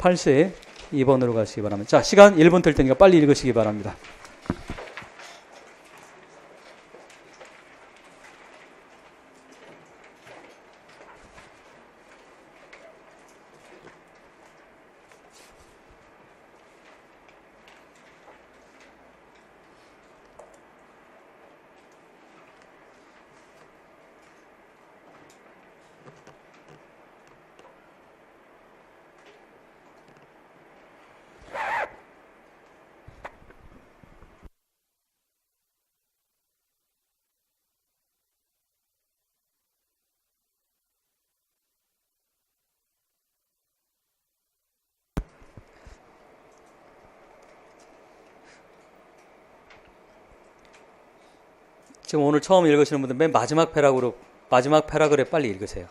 82번으로 가시기 바랍니다. 자, 시간 1분 될 테니까 빨리 읽으시기 바랍니다. 지금 오늘 처음 읽으시는 분들 맨 마지막 패러그래 빨리 읽으세요.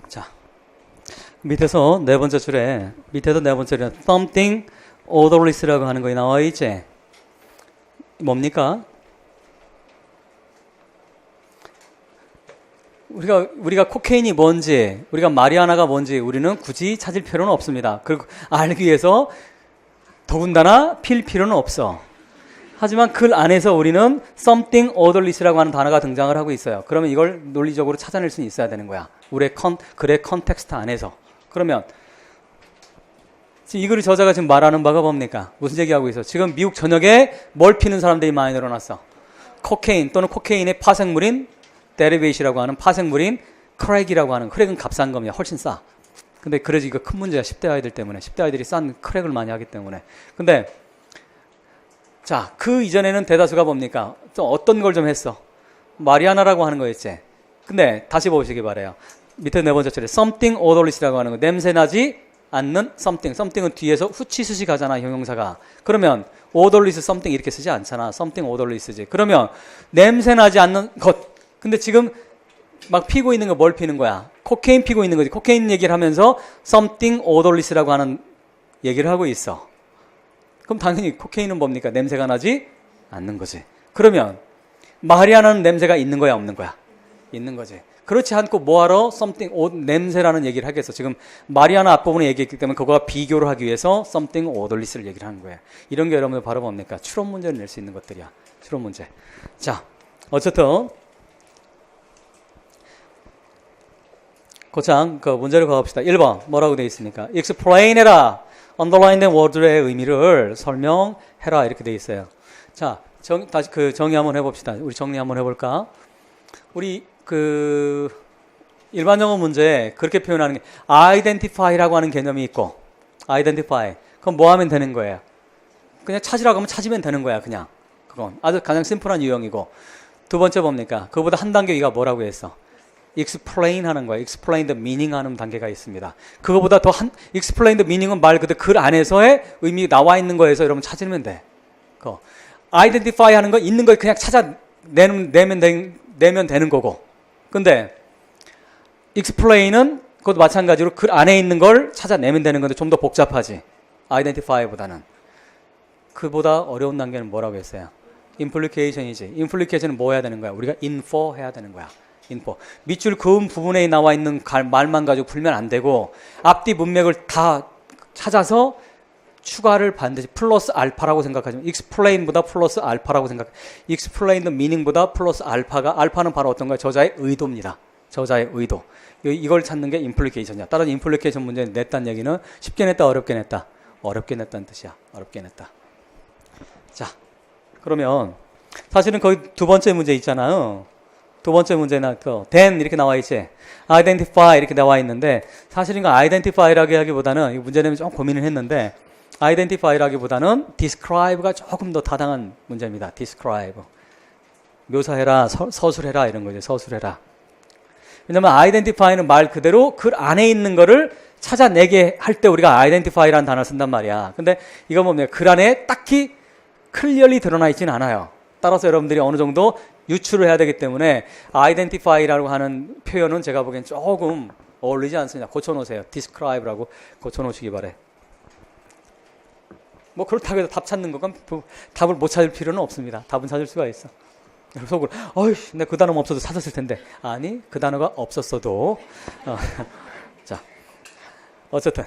자, 밑에서 네 번째 줄에 something odorless라고 하는 거에 나와 있지. 뭡니까? 우리가 코케인이 뭔지, 우리가 마리아나가 뭔지 우리는 굳이 찾을 필요는 없습니다. 그리고 알기 위해서 더군다나 필 필요는 없어. 하지만 글 안에서 우리는 something odorless라고 하는 단어가 등장을 하고 있어요. 그러면 이걸 논리적으로 찾아낼 수는 있어야 되는 거야. 우리의 글의 컨텍스트 안에서. 그러면 지금 이 글의 저자가 지금 말하는 바가 뭡니까? 무슨 얘기하고 있어? 지금 미국 전역에 뭘 피는 사람들이 많이 늘어났어. 코케인 또는 코케인의 파생물인 데리베이시라고 하는 파생물인 크랙이라고 하는, 크랙은 값싼 겁니다. 훨씬 싸. 근데 그래서 이거 큰 문제야. 10대 아이들 때문에. 10대 아이들이 싼 크랙을 많이 하기 때문에. 근데 자, 그 이전에는 대다수가 뭡니까? 좀 어떤 걸 좀 했어? 마리아나라고 하는 거였지. 근데 다시 보시기 바래요. 밑에 네 번째 줄에 something odorless라고 하는 거. 냄새나지 않는 something. something은 뒤에서 후치스시 가잖아, 형용사가. 그러면 odorless something 이렇게 쓰지 않잖아. something odorless지. 그러면 냄새나지 않는 것. 근데 지금 막 피고 있는 거 뭘 피는 거야? 코케인 피고 있는 거지. 코케인 얘기를 하면서 something odorless라고 하는 얘기를 하고 있어. 그럼 당연히 코케인은 뭡니까? 냄새가 나지 않는 거지. 그러면 마리아나는 냄새가 있는 거야, 없는 거야? 있는 거지. 그렇지 않고 뭐하러 something 냄새라는 얘기를 하겠어. 지금 마리아나 앞부분에 얘기했기 때문에 그거와 비교를 하기 위해서 something odorless를 얘기를 하는 거야. 이런 게 여러분들 바로 뭡니까? 추론 문제를 낼 수 있는 것들이야. 추론 문제. 자, 어쨌든 고창 그 문제를 가봅시다. 1번 뭐라고 되어 있습니까? explain해라. underline word의 의미를 설명해라 이렇게 되어 있어요. 자, 다시 그 정의 한번 해봅시다. 우리 정리 한번 해볼까? 우리 그 일반 영어 문제에 그렇게 표현하는 게 identify라고 하는 개념이 있고, identify. 그럼 뭐 하면 되는 거예요? 그냥 찾으라고 하면 찾으면 되는 거야, 그냥. 그건 아주 가장 심플한 유형이고. 두 번째 뭡니까? 그거보다 한 단계 위가 뭐라고 했어? explain 하는 거예요. explain the meaning 하는 단계가 있습니다. 그거보다 더 explain the meaning은 말 그대로 글 안에서의 의미 나와 있는 거에서 여러분 찾으면 돼. 그거. identify 하는 거 있는 걸 그냥 찾아내면 되는 거고. 근데 explain은 그것도 마찬가지로 글 안에 있는 걸 찾아내면 되는 건데 좀 더 복잡하지. identify보다는. 그보다 어려운 단계는 뭐라고 했어요? implication이지. implication은 뭐 해야 되는 거야? 우리가 infer 해야 되는 거야. 인포. 밑줄 그은 부분에 나와 있는 말만 가지고 풀면 안 되고 앞뒤 문맥을 다 찾아서 추가를 반드시 플러스 알파라고 생각하지만 explain보다 플러스 알파라고 생각. explain the meaning보다 플러스 알파는 바로 어떤 거야? 저자의 의도입니다. 저자의 의도. 이걸 찾는 게 implication이야. 따라서 implication 문제는 냈다는 얘기는 쉽게 냈다, 어렵게 냈다. 어렵게 냈다는 뜻이야. 어렵게 냈다. 자, 그러면 사실은 거기 두 번째 문제 있잖아요. 두 번째 문제는 then 이렇게 나와 있지. identify 이렇게 나와 있는데 사실은 이거 identify라고 하기보다는 이 문제 내면 좀 고민을 했는데 identify라기보다는 describe가 조금 더 타당한 문제입니다. describe. 묘사해라, 서술해라 이런 거죠. 서술해라. 왜냐면 identify는 말 그대로 글 안에 있는 거를 찾아내게 할 때 우리가 identify라는 단어를 쓴단 말이야. 근데 이거 뭡니까? 글 안에 딱히 클리어리 드러나 있지는 않아요. 따라서 여러분들이 어느 정도 유추를 해야 되기 때문에 identify라고 하는 표현은 제가 보기엔 조금 어울리지 않습니다. 고쳐놓으세요. describe라고 고쳐놓으시기 바래. 뭐 그렇다고 해서 답 찾는 거건 답을 못 찾을 필요는 없습니다. 답은 찾을 수가 있어. 속으로 어이씨 내가 그 단어만 없어도 찾았을 텐데. 아니 그 단어가 없었어도 자 어쨌든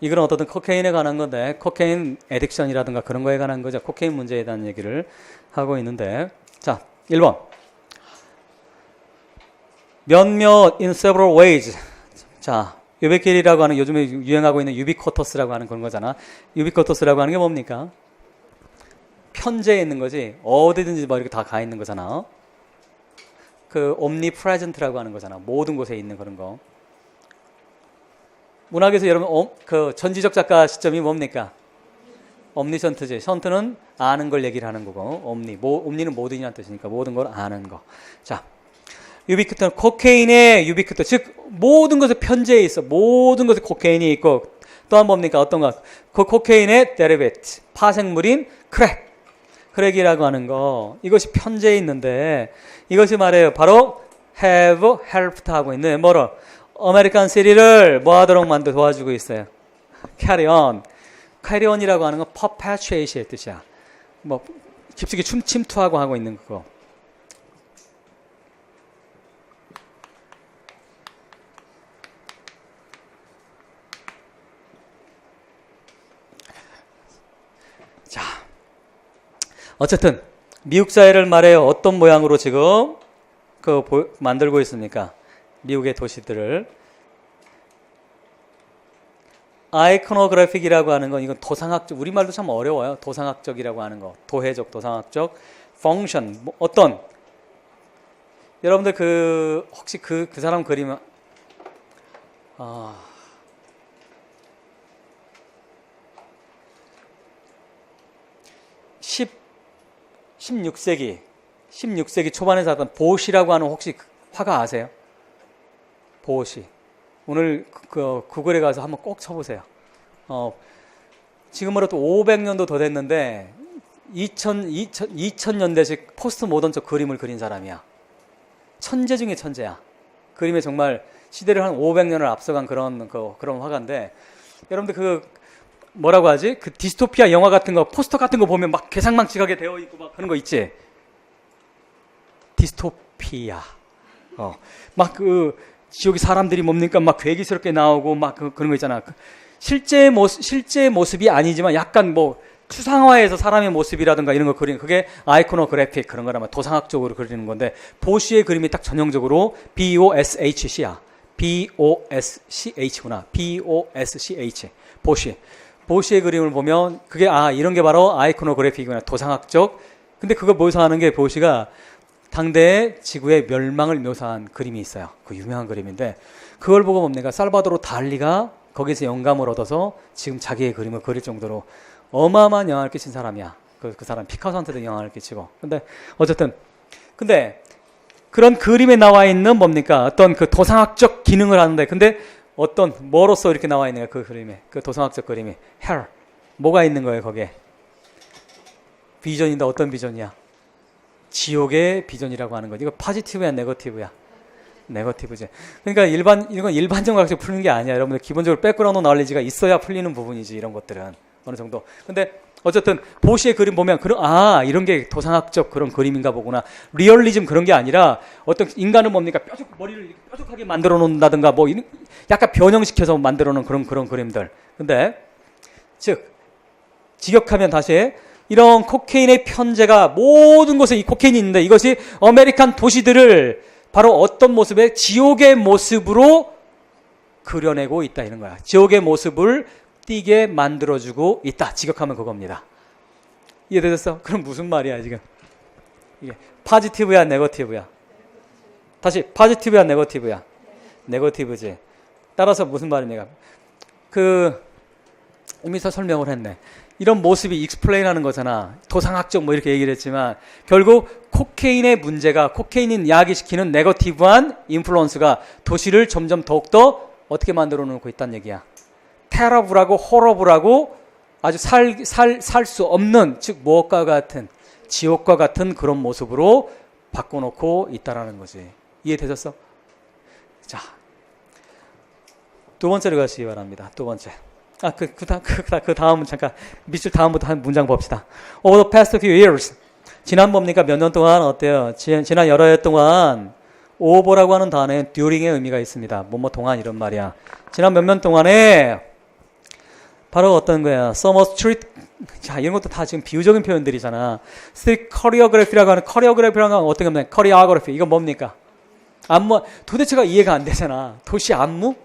이건 어떻든 코케인에 관한 건데 코케인 애딕션이라든가 그런 거에 관한 거죠. 코케인 문제에 대한 얘기를 하고 있는데 자 1번 몇몇 in several ways 자 유비퀴리라고 하는 요즘에 유행하고 있는 유비쿼터스라고 하는 그런 거잖아. 유비쿼터스라고 하는 게 뭡니까? 편재에 있는 거지. 어디든지 뭐 이렇게 다 가 있는 거잖아. 그 omnipresent라고 하는 거잖아. 모든 곳에 있는 그런 거. 문학에서 여러분 그 전지적 작가 시점이 뭡니까? omniscient지. 션트는 아는 걸 얘기를 하는 거고 omni는 모든이라는 뜻이니까 모든 걸 아는 거. 자. 유비퀴터, 코케인의 유비퀴터, 즉 모든 것에 편재해 있어. 모든 것에 코케인이 있고 또한 뭡니까? 어떤 것? 그 코케인의 데리베이트, 파생물인 크랙이라고 하는 거. 이것이 편재해 있는데 이것이 말해요. 바로 have helped 하고 있는 뭐로? 아메리칸 시리를 뭐 하도록 도와주고 있어요. carry on. carry on이라고 하는 건 perpetuate의 뜻이야. 뭐 깊숙이 침투하고 하고 있는 그거. 자, 어쨌든 미국 사회를 말해요. 어떤 모양으로 지금 만들고 있습니까? 미국의 도시들을 아이코노그래픽이라고 하는 건 이건 도상학적 우리말도 참 어려워요. 도상학적이라고 하는 거, 도해적, 도상학적 펑션 뭐 어떤 여러분들 혹시 그 사람 그리면 16세기 초반에 살았던 보시라고 하는 혹시 화가 아세요? 보시. 오늘 구글에 가서 한번 꼭 쳐보세요. 지금으로 또 500년도 더 됐는데 2000년대식 포스트 모던적 그림을 그린 사람이야. 천재 중에 천재야. 그림에 정말 시대를 한 500년을 앞서간 그런 화가인데 여러분들 뭐라고 하지? 그 디스토피아 영화 같은 거, 포스터 같은 거 보면 막 괴상망측하게 되어 있고 막 그런 거 있지? 디스토피아. 막 지옥의 사람들이 뭡니까? 막 괴기스럽게 나오고 막 그런 거 있잖아. 실제 모습이 아니지만 약간 뭐 추상화해서 사람의 모습이라든가 이런 거 그리는 그게 아이코노그래픽 그런 거라면 도상학적으로 그리는 건데 보시의 그림이 딱 전형적으로 BOSHC야. BOSCH구나. BOSCH. 보시의 그림을 보면 그게 이런 게 바로 아이코노그래픽이구나. 도상학적. 근데 그거 묘사하는 게 보시가 당대의 지구의 멸망을 묘사한 그림이 있어요. 그 유명한 그림인데 그걸 보고 뭡니까? 살바도르 달리가 거기서 영감을 얻어서 지금 자기의 그림을 그릴 정도로 어마어마한 영향을 끼친 사람이야. 그 사람 피카소한테도 영향을 끼치고. 근데 어쨌든 그런 그림에 나와 있는 뭡니까? 어떤 그 도상학적 기능을 하는데 근데 뭐로써 이렇게 나와 있는 거야? 그 그림에. 그 도상학적 그림이. hell. 뭐가 있는 거예요, 거기에? 비전인데 어떤 비전이야? 지옥의 비전이라고 하는 거지. 이거 포지티브야, 네거티브야? 네거티브지. 그러니까 이건 일반적으로 가지고 풀리는 게 아니야. 여러분들 기본적으로 백그라운드 너리지가 있어야 풀리는 부분이지, 이런 것들은. 어느 정도. 근데 어쨌든 보시의 그림 보면 이런 게 도상학적 그런 그림인가 보구나. 리얼리즘 그런 게 아니라 어떤 인간은 뭡니까? 머리를 뾰족하게 만들어 놓는다든가 뭐 약간 변형시켜서 만들어 놓은 그런 그림들. 근데 즉 직역하면 다시 이런 코케인의 편재가 모든 곳에 이 코케인이 있는데 이것이 아메리칸 도시들을 바로 어떤 모습의 지옥의 모습으로 그려내고 있다 이런 거야. 지옥의 모습을 띄게 만들어주고 있다. 직역하면 그겁니다. 이해되셨어? 그럼 무슨 말이야 지금? 이게 포지티브야, 네거티브야? 다시 포지티브야, 네거티브야? 네거티브지. 따라서 무슨 말입니까? 이미 다 설명을 했네. 이런 모습이 익스플레인 하는 거잖아. 도상학적 뭐 이렇게 얘기를 했지만 결국 코케인의 문제가 코케인이 야기시키는 네거티브한 인플루언스가 도시를 점점 더욱더 어떻게 만들어 놓고 있다는 얘기야. 테러블하고 호러블하고 아주 살 수 없는, 즉 무엇과 같은, 지옥과 같은 그런 모습으로 바꿔놓고 있다라는 거지. 이해되셨어? 자, 두 번째로 가시기 바랍니다. 두 번째. 그 다음 잠깐 밑줄 다음부터 한 문장 봅시다. Over the past few years. 지난 뭡니까? 몇 년 동안 어때요? 지난 여러 해 동안 over라고 하는 단어에 during의 의미가 있습니다. 뭐뭐 동안 이런 말이야. 지난 몇 년 동안에 바로 어떤 거야? Summer Street. 자, 이런 것도 다 지금 비유적인 표현들이잖아. Street Choreography라고 하는 Choreography라는 건 어떻게 하면 Choreography. 이건 뭡니까? 안무. 도대체가 이해가 안 되잖아. 도시 안무?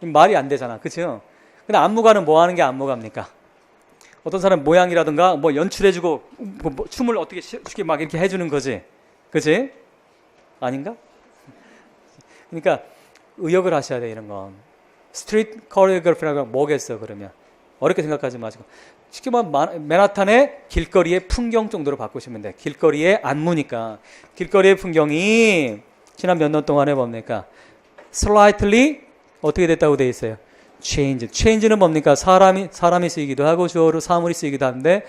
말이 안 되잖아. 그렇죠? 근데 안무가는 뭐 하는 게 안무가입니까? 어떤 사람 모양이라든가 뭐 연출해주고 뭐 춤을 어떻게 쉽게 막 이렇게 해주는 거지. 그치? 아닌가? 그러니까 의역을 하셔야 돼, 이런 건. 스트리트 코리오그래피라고 뭐겠어, 그러면. 어렵게 생각하지 마시고. 쉽게 말하면 맨하탄의 길거리의 풍경 정도로 바꾸시면 돼. 길거리의 안무니까. 길거리의 풍경이 지난 몇 년 동안에 뭡니까? slightly 어떻게 됐다고 돼 있어요? change는 뭡니까? 사람이 쓰이기도 하고 주어로 사물이 쓰이기도 하는데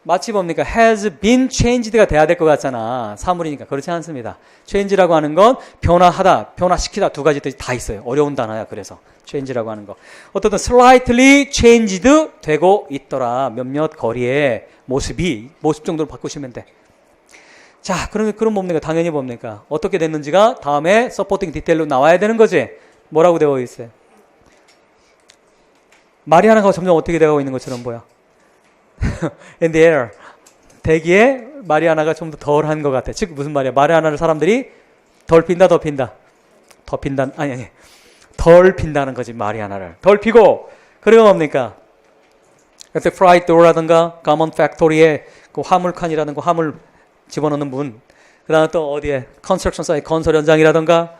마치 뭡니까? has been changed가 돼야 될 것 같잖아. 사물이니까. 그렇지 않습니다. change라고 하는 건 변화하다, 변화시키다 두 가지 뜻이 다 있어요. 어려운 단어야. 그래서 change라고 하는 거. 어떻든 slightly changed 되고 있더라. 몇몇 거리의 모습 정도로 바꾸시면 돼. 자, 그럼 뭡니까? 당연히 뭡니까? 어떻게 됐는지가 다음에 서포팅 디테일로 나와야 되는 거지. 뭐라고 되어 있어요? 마리아나가 점점 어떻게 되고 있는 것처럼 보여. In the air. 대기에 마리아나가 좀 더 덜한 것 같아. 즉 무슨 말이야? 마리아나를 사람들이 덜 핀다, 더 핀다. 더 핀다. 아니. 덜 핀다는 거지, 마리아나를. 덜 피고. 그러면 뭡니까? 그때 프라이드 도어라든가 가먼 팩토리에 그 화물칸이라든가 화물 집어넣는 문. 그다음에 또 어디에 컨스트럭션 사이트 건설 현장이라든가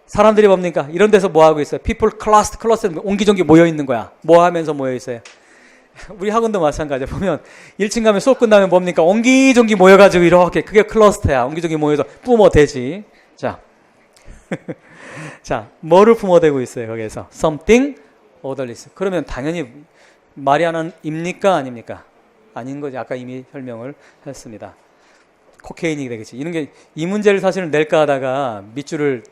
사람들이 뭡니까? 이런 데서 뭐 하고 있어요? people 클러스터 옹기종기 모여 있는 거야. 뭐 하면서 모여 있어요? 우리 학원도 마찬가지야. 보면 1층 가면 수업 끝나면 뭡니까? 옹기종기 모여가지고 이렇게 그게 클러스터야. 옹기종기 모여서 뿜어대지. 자, 자, 뭐를 뿜어대고 있어요? 거기에서 something odorless. 그러면 당연히 마리아나입니까? 아닙니까? 아닌 거지. 아까 이미 설명을 했습니다. 코케인이 되겠지. 이런 게 이 문제를 사실은 낼까 하다가 밑줄을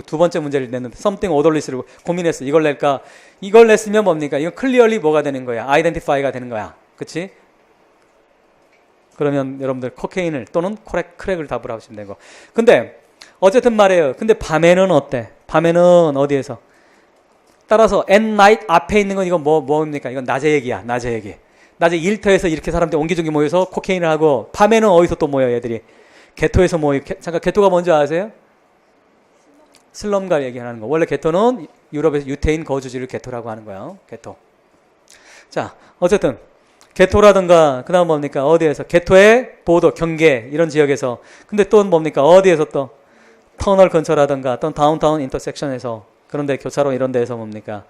두 번째 문제를 냈는데 something odorless를 고민했어. 이걸 낼까? 이걸 냈으면 뭡니까? 이건 clearly 뭐가 되는 거야? identify가 되는 거야. 그렇지? 그러면 여러분들 코케인을 또는 크랙을 답을 하시면 되고. 근데 어쨌든 말이에요. 근데 밤에는 어때? 밤에는 어디에서? 따라서 at night 앞에 있는 건 이건 뭡니까? 이건 낮의 얘기야. 낮의 얘기. 낮에 일터에서 이렇게 사람들이 옹기종기 모여서 코케인을 하고 밤에는 어디서 또 모여요, 얘들이? 게토에서 모여. 잠깐, 게토가 뭔지 아세요? 슬럼가 얘기하는 거. 원래 게토는 유럽에서 유태인 거주지를 게토라고 하는 거예요. 게토. 자, 어쨌든 게토라든가 그다음 뭡니까? 어디에서? 게토의 보도, 경계 이런 지역에서. 근데 또 뭡니까? 어디에서 또? 터널 근처라든가 또는 다운타운 인터섹션에서 그런 데 교차로 이런 데에서 뭡니까?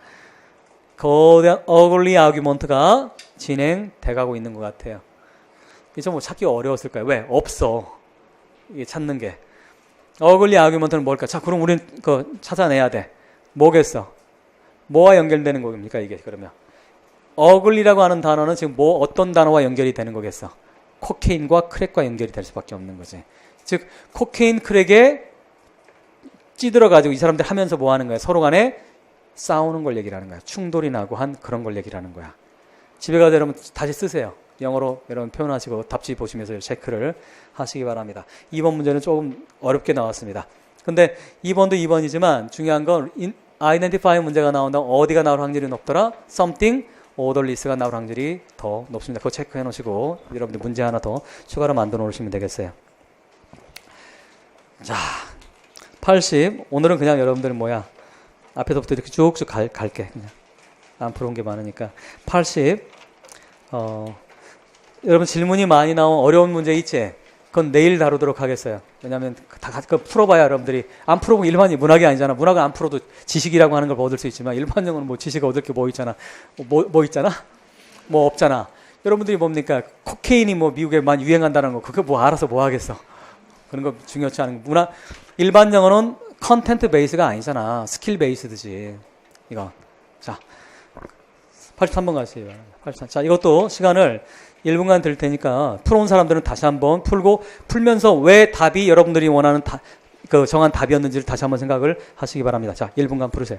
거대한 어글리 아규먼트가 진행돼가고 있는 것 같아요. 이게 좀 찾기가 어려웠을까요? 왜? 없어. 이게 찾는 게. 어글리 아규먼트는 뭘까? 자, 그럼 우리는 찾아내야 돼. 뭐겠어? 뭐와 연결되는 겁니까, 이게 그러면? 어글리라고 하는 단어는 지금 어떤 단어와 연결이 되는 거겠어? 코케인과 크랙과 연결이 될 수밖에 없는 거지. 즉, 코케인 크랙에 찌들어가지고 이 사람들 하면서 뭐 하는 거야? 서로 간에 싸우는 걸 얘기를 하는 거야. 충돌이 나고 한 그런 걸 얘기를 하는 거야. 집에 가서 여러분 다시 쓰세요. 영어로 여러분 표현하시고 답지 보시면서 체크를 하시기 바랍니다. 2번 문제는 조금 어렵게 나왔습니다. 근데 2번도 2번이지만 중요한 건 identify 문제가 나온다면 어디가 나올 확률이 높더라? something odorless가 나올 확률이 더 높습니다. 그거 체크해 놓으시고 여러분들 문제 하나 더 추가로 만들어 놓으시면 되겠어요. 자, 80. 오늘은 그냥 여러분들은 앞에서부터 이렇게 쭉쭉 갈게. 그냥. 안 풀어온 게 많으니까. 80. 여러분 질문이 많이 나온 어려운 문제 있지? 그건 내일 다루도록 하겠어요. 왜냐하면 그 풀어봐야 여러분들이 안 풀어보면 일반이 문학이 아니잖아. 문학은 안 풀어도 지식이라고 하는 걸 얻을 수 있지만 일반적으로는 뭐 지식 얻을 게 뭐 있잖아. 뭐 있잖아? 뭐 없잖아. 여러분들이 뭡니까? 코케인이 뭐 미국에 많이 유행한다는 거 그거 뭐 알아서 뭐 하겠어. 그런 거 중요치 않은 문학. 일반 영어는 컨텐트 베이스가 아니잖아. 스킬 베이스드지. 이거. 자, 83번 가세요. 83. 자, 이것도 시간을 1분간 들 테니까 풀어온 사람들은 다시 한번 풀고 풀면서 왜 답이 여러분들이 원하는 그 정한 답이었는지를 다시 한번 생각을 하시기 바랍니다. 자, 1분간 풀으세요.